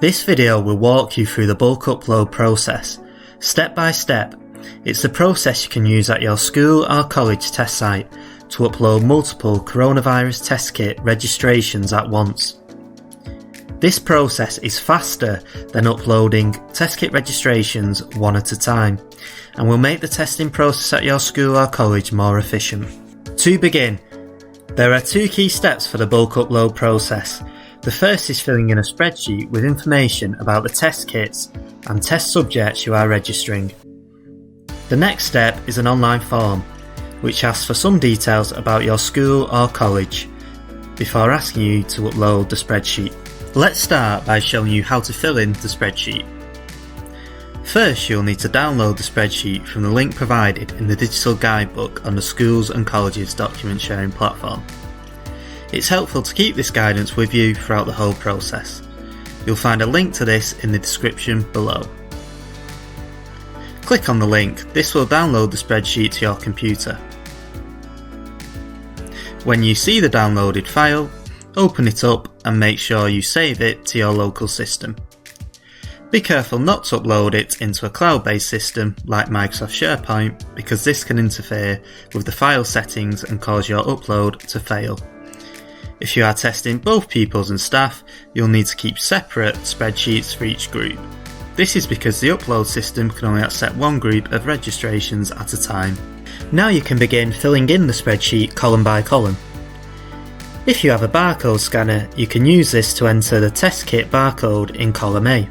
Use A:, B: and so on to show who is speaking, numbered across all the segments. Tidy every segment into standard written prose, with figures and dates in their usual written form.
A: This video will walk you through the bulk upload process, step by step. It's the process you can use at your school or college test site to upload multiple coronavirus test kit registrations at once. This process is faster than uploading test kit registrations one at a time and will make the testing process at your school or college more efficient. To begin, there are two key steps for the bulk upload process. The first is filling in a spreadsheet with information about the test kits and test subjects you are registering. The next step is an online form, which asks for some details about your school or college before asking you to upload the spreadsheet. Let's start by showing you how to fill in the spreadsheet. First, you'll need to download the spreadsheet from the link provided in the digital guidebook on the Schools and Colleges document sharing platform. It's helpful to keep this guidance with you throughout the whole process. You'll find a link to this in the description below. Click on the link. This will download the spreadsheet to your computer. When you see the downloaded file, open it up and make sure you save it to your local system. Be careful not to upload it into a cloud-based system like Microsoft SharePoint, because this can interfere with the file settings and cause your upload to fail. If you are testing both pupils and staff, you'll need to keep separate spreadsheets for each group. This is because the upload system can only accept one group of registrations at a time. Now you can begin filling in the spreadsheet column by column. If you have a barcode scanner, you can use this to enter the test kit barcode in column A.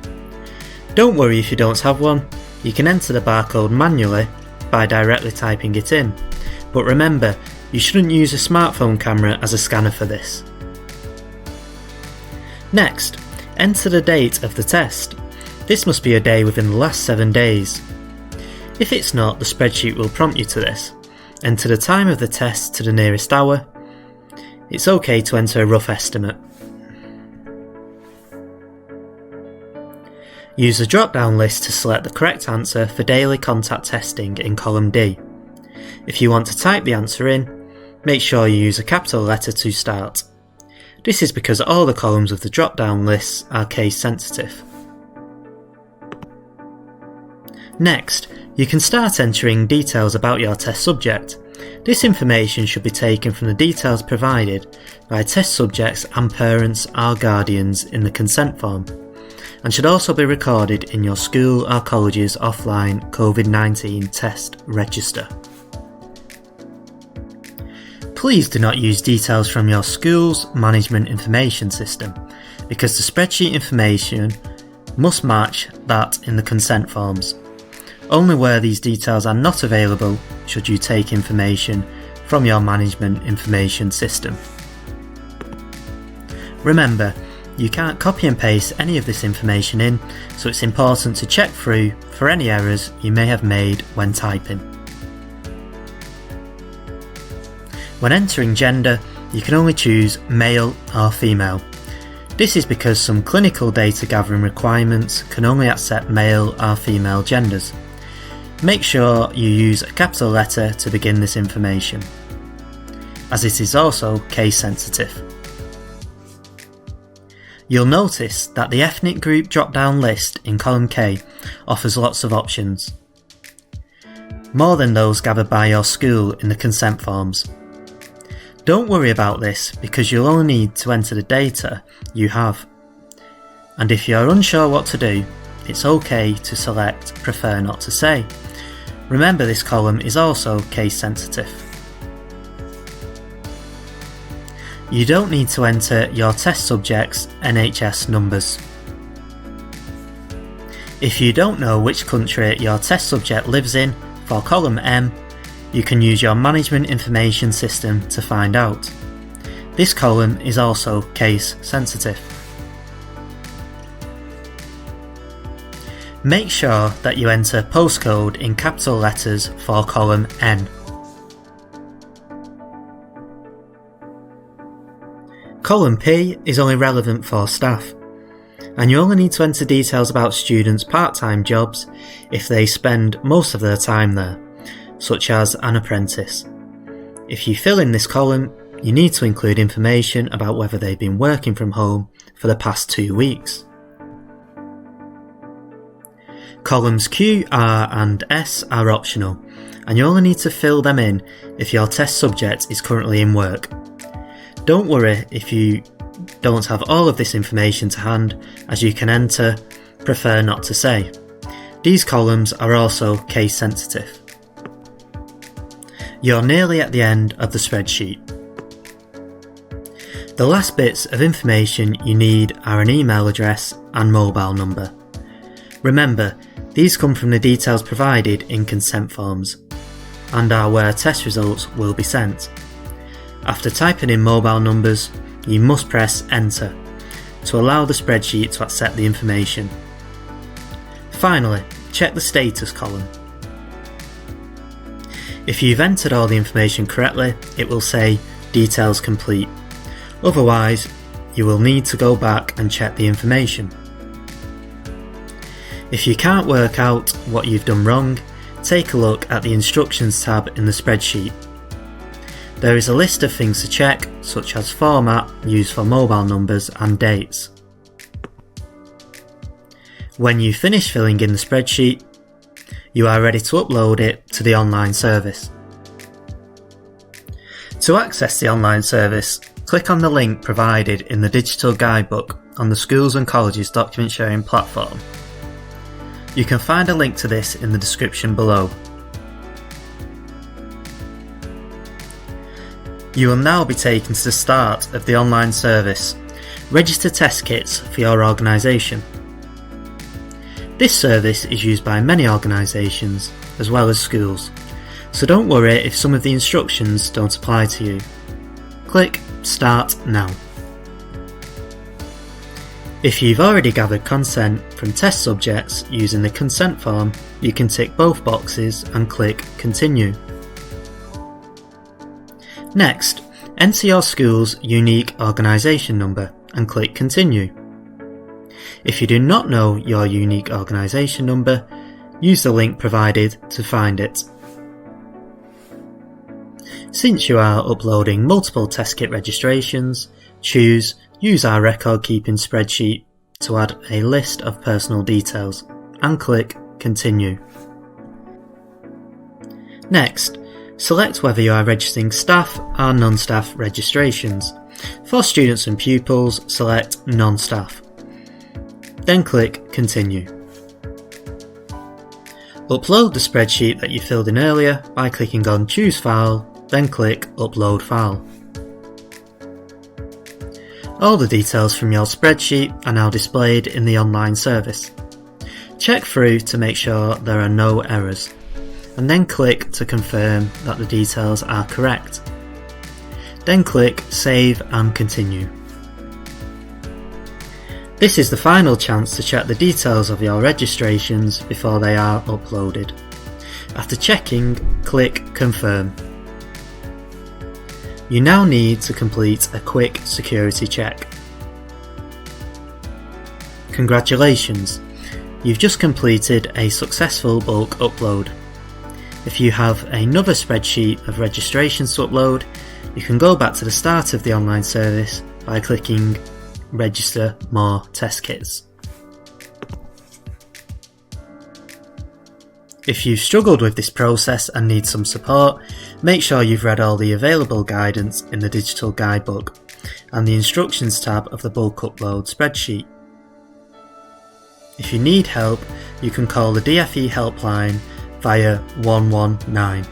A: Don't worry if you don't have one, you can enter the barcode manually by directly typing it in. But remember, you shouldn't use a smartphone camera as a scanner for this. Next, enter the date of the test. This must be a day within the last 7 days. If it's not, the spreadsheet will prompt you to this. Enter the time of the test to the nearest hour. It's okay to enter a rough estimate. Use the drop-down list to select the correct answer for daily contact testing in column D. If you want to type the answer in, make sure you use a capital letter to start. This is because all the columns of the drop-down lists are case sensitive. Next, you can start entering details about your test subject. This information should be taken from the details provided by test subjects and parents or guardians in the consent form, and should also be recorded in your school or college's offline COVID-19 test register. Please do not use details from your school's management information system, because the spreadsheet information must match that in the consent forms. Only where these details are not available should you take information from your management information system. Remember, you can't copy and paste any of this information in, so it's important to check through for any errors you may have made when typing. When entering gender, you can only choose male or female. This is because some clinical data gathering requirements can only accept male or female genders. Make sure you use a capital letter to begin this information, as it is also case sensitive. You'll notice that the ethnic group drop-down list in column K offers lots of options, more than those gathered by your school in the consent forms. Don't worry about this, because you'll only need to enter the data you have. And if you're unsure what to do, it's okay to select Prefer Not to Say. Remember, this column is also case sensitive. You don't need to enter your test subject's NHS numbers. If you don't know which country your test subject lives in, for column M, you can use your management information system to find out. This column is also case sensitive. Make sure that you enter postcode in capital letters for column N. Column P is only relevant for staff, and you only need to enter details about students' part-time jobs if they spend most of their time there, such as an apprentice. If you fill in this column, you need to include information about whether they've been working from home for the past 2 weeks. Columns Q, R and S are optional, and you only need to fill them in if your test subject is currently in work. Don't worry if you don't have all of this information to hand, as you can enter "prefer not to say". These columns are also case sensitive. You're nearly at the end of the spreadsheet. The last bits of information you need are an email address and mobile number. Remember, these come from the details provided in consent forms and are where test results will be sent. After typing in mobile numbers, you must press Enter to allow the spreadsheet to accept the information. Finally, check the status column. If you've entered all the information correctly, it will say Details Complete. Otherwise, you will need to go back and check the information. If you can't work out what you've done wrong, take a look at the Instructions tab in the spreadsheet. There is a list of things to check, such as format used for mobile numbers and dates. When you finish filling in the spreadsheet, you are ready to upload it to the online service. To access the online service, click on the link provided in the digital guidebook on the Schools and Colleges document sharing platform. You can find a link to this in the description below. You will now be taken to the start of the online service. Register test kits for your organisation. This service is used by many organisations as well as schools, so don't worry if some of the instructions don't apply to you. Click Start now. If you've already gathered consent from test subjects using the consent form, you can tick both boxes and click Continue. Next, enter your school's unique organisation number and click Continue. If you do not know your unique organisation number, use the link provided to find it. Since you are uploading multiple test kit registrations, choose Use our record keeping spreadsheet to add a list of personal details and click Continue. Next, select whether you are registering staff or non-staff registrations. For students and pupils, select Non-staff. Then click Continue. Upload the spreadsheet that you filled in earlier by clicking on Choose File, then click Upload File. All the details from your spreadsheet are now displayed in the online service. Check through to make sure there are no errors, and then click to confirm that the details are correct. Then click Save and Continue. This is the final chance to check the details of your registrations before they are uploaded. After checking, click Confirm. You now need to complete a quick security check. Congratulations, you've just completed a successful bulk upload. If you have another spreadsheet of registrations to upload, you can go back to the start of the online service by clicking Register More Test Kits. If you've struggled with this process and need some support, make sure you've read all the available guidance in the digital guidebook and the Instructions tab of the bulk upload spreadsheet. If you need help, you can call the DfE Helpline via 119.